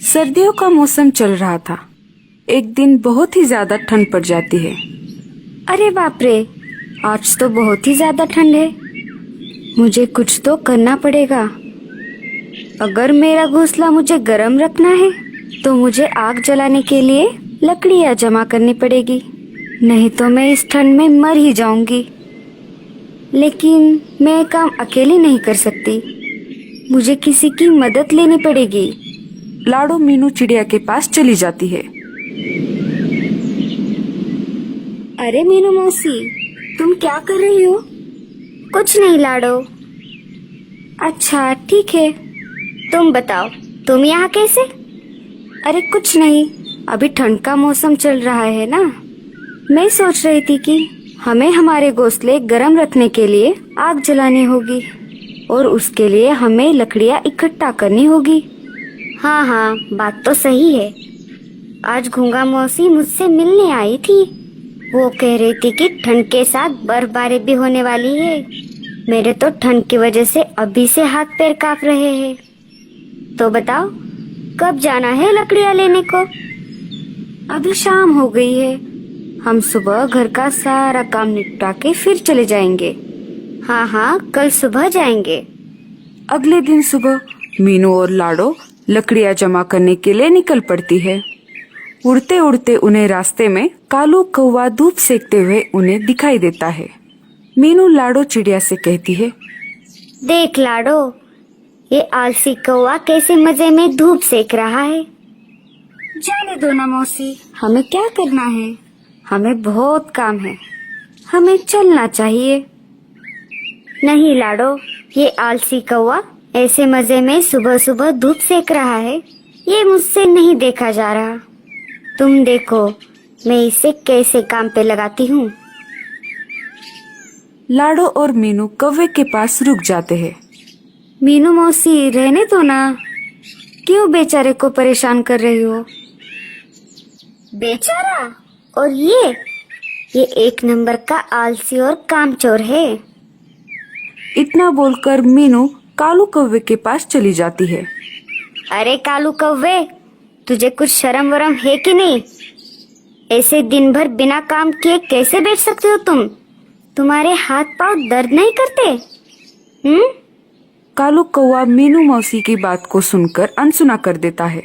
सर्दियों का मौसम चल रहा था। एक दिन बहुत ही ज्यादा ठंड पड़ जाती है। अरे बाप रे, आज तो बहुत ही ज्यादा ठंड है। मुझे कुछ तो करना पड़ेगा। अगर मेरा घोंसला मुझे गर्म रखना है तो मुझे आग जलाने के लिए लकड़ियाँ जमा करनी पड़ेगी, नहीं तो मैं इस ठंड में मर ही जाऊंगी। लेकिन मैं ये काम अकेली नहीं कर सकती, मुझे किसी की मदद लेनी पड़ेगी। लाडो मीनू चिड़िया के पास चली जाती है। अरे मीनू मौसी, तुम क्या कर रही हो? कुछ नहीं लाडो। अच्छा ठीक है, तुम बताओ, तुम यहाँ कैसे? अरे कुछ नहीं, अभी ठंड का मौसम चल रहा है ना। मैं सोच रही थी कि हमें हमारे घोंसले गर्म रखने के लिए आग जलानी होगी और उसके लिए हमें लकड़ियाँ इकट्ठा करनी होगी। हाँ हाँ, बात तो सही है। आज घूंगा मौसी मुझसे मिलने आई थी। वो कह रही थी कि ठंड के साथ बर्फबारी भी होने वाली है। मेरे तो ठंड की वजह से अभी से हाथ पैर कांप रहे हैं। तो बताओ, कब जाना है लकड़ियाँ लेने को? अभी शाम हो गई है। हम सुबह घर का सारा काम निपटा के फिर चले जाएंगे। हाँ हाँ, कल सुबह जाएंगे। अगले दिन सुबह मीनू और लाडो लकड़ियाँ जमा करने के लिए निकल पड़ती है। उड़ते उड़ते उन्हें रास्ते में कालू कौवा धूप सेकते हुए उन्हें दिखाई देता है। मीनू लाडो चिड़िया से कहती है, देख लाडो, ये आलसी कौवा कैसे मजे में धूप सेक रहा है। जाने दो ना मौसी, हमें क्या करना है? हमें बहुत काम है, हमें चलना चाहिए। नहीं लाडो, ये आलसी कौवा ऐसे मजे में सुबह सुबह धूप सेक रहा है, ये मुझसे नहीं देखा जा रहा। तुम देखो, मैं इसे कैसे काम पे लगाती हूँ। लाडो और मीनू कौवे के पास रुक जाते हैं। मीनू मौसी, रहने दो ना, क्यों बेचारे को परेशान कर रही हो? बेचारा? और ये एक नंबर का आलसी और कामचोर है। इतना बोलकर मीनू कालू कौवे के पास चली जाती है। अरे कालू कौवे, तुझे कुछ शर्म वरम है कि नहीं? ऐसे दिन भर बिना काम किए कैसे बैठ सकते हो तुम? तुम्हारे हाथ पांव दर्द नहीं करते? कालू कौवा मीनू मौसी की बात को सुनकर अनसुना कर देता है।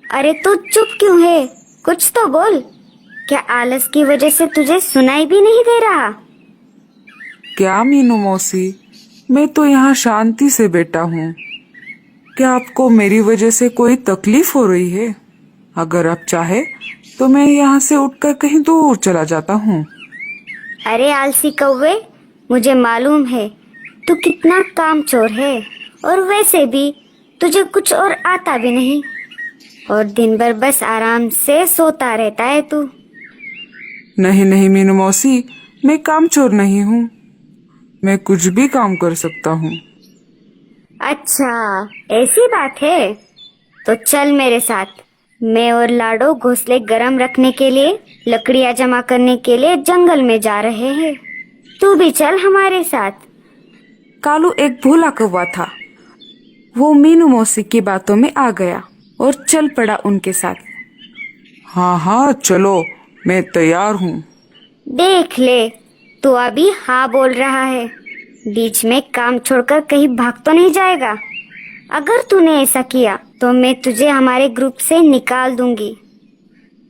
अरे तू चुप क्यों है? कुछ तो बोल। क्या आलस की वजह से तुझे सुनाई भी नहीं दे रहा? क्या मीनू मौसी, मैं तो यहाँ शांति से बैठा हूँ। क्या आपको मेरी वजह से कोई तकलीफ हो रही है? अगर आप चाहे तो मैं यहाँ से उठकर कहीं दूर चला जाता हूँ। अरे आलसी कौवे, मुझे मालूम है तू कितना कामचोर है, और वैसे भी तुझे कुछ और आता भी नहीं, और दिन भर बस आराम से सोता रहता है तू। नहीं नहीं मीनू मौसी, मैं कामचोर नहीं हूँ। मैं कुछ भी काम कर सकता हूँ। अच्छा, ऐसी बात है? तो चल मेरे साथ। मैं और लाडो घोंसले गर्म रखने के लिए लकड़ियाँ जमा करने के लिए जंगल में जा रहे हैं। तू भी चल हमारे साथ। कालू एक भोला कौवा था। वो मीनू मौसी की बातों में आ गया और चल पड़ा उनके साथ। हाँ हाँ चलो, मैं तैयार हूँ। देख ले, तू अभी हाँ बोल रहा है, बीच में काम छोड़कर कहीं भाग तो नहीं जाएगा? अगर तूने ऐसा किया तो मैं तुझे हमारे ग्रुप से निकाल दूंगी।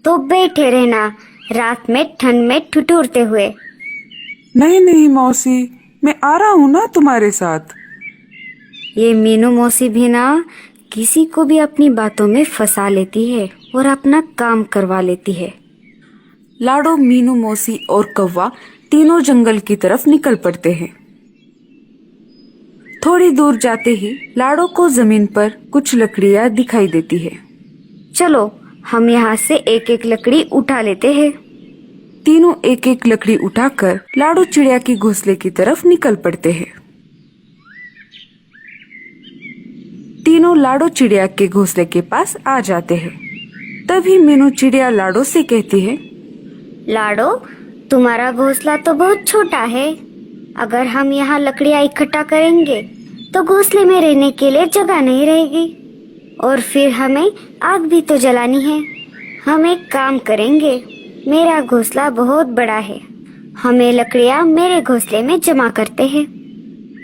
तो बैठे रहना रात में ठंड में ठिठुरते हुए। नहीं नहीं मौसी, मैं आ रहा हूँ ना तुम्हारे साथ। ये मीनू मौसी भी ना किसी को भी अपनी बातों में फंसा लेती है और अपना काम करवा लेती है। लाडो, मीनू मौसी और कौवा तीनों जंगल की तरफ निकल पड़ते हैं। थोड़ी दूर जाते ही लाडो को जमीन पर कुछ लकड़ियाँ दिखाई देती है। चलो, हम यहाँ से एक एक लकड़ी उठा लेते हैं। तीनों एक एक लकड़ी उठाकर लाडो चिड़िया की घोंसले की तरफ निकल पड़ते हैं। तीनों लाडो चिड़िया के घोंसले के पास आ जाते हैं। तभी मीनू चिड़िया लाडो से कहती है, लाडो, तुम्हारा घोंसला तो बहुत छोटा है। अगर हम यहाँ लकड़ियाँ इकट्ठा करेंगे तो घोंसले में रहने के लिए जगह नहीं रहेगी। और फिर हमें आग भी तो जलानी है। हम एक काम करेंगे, मेरा घोंसला बहुत बड़ा है, हमें लकड़ियाँ मेरे घोंसले में जमा करते हैं।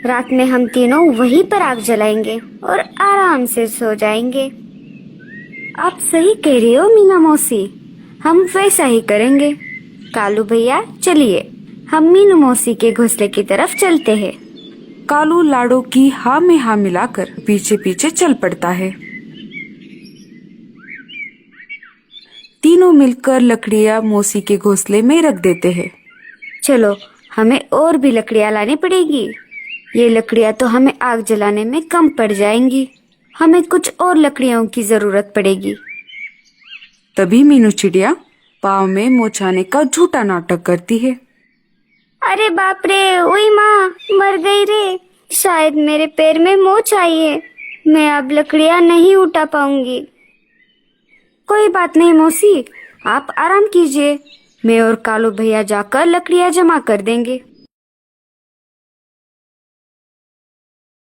रात में हम तीनों वहीं पर आग जलाएंगे और आराम से सो जाएंगे। आप सही कह रही हो मीना मौसी, हम वैसा ही करेंगे। कालू भैया चलिए, हम मीनू मौसी के घोंसले की तरफ चलते हैं। कालू लाडो की हाँ में हाँ मिलाकर पीछे पीछे चल पड़ता है। तीनों मिलकर लकड़ियाँ मौसी के घोंसले में रख देते हैं। चलो, हमें और भी लकड़ियाँ लानी पड़ेगी। ये लकड़ियाँ तो हमें आग जलाने में कम पड़ जाएंगी, हमें कुछ और लकड़ियों की जरूरत पड़ेगी। तभी मीनू चिड़िया पाँव में मोचाने का झूठा नाटक करती है। अरे बाप रे, ओए माँ, मर गई रे। शायद मेरे पैर में मोच आई है, मैं अब लकड़ियाँ नहीं उठा पाऊंगी। कोई बात नहीं मौसी, आप आराम कीजिए, मैं और कालू भैया जाकर लकड़ियाँ जमा कर देंगे।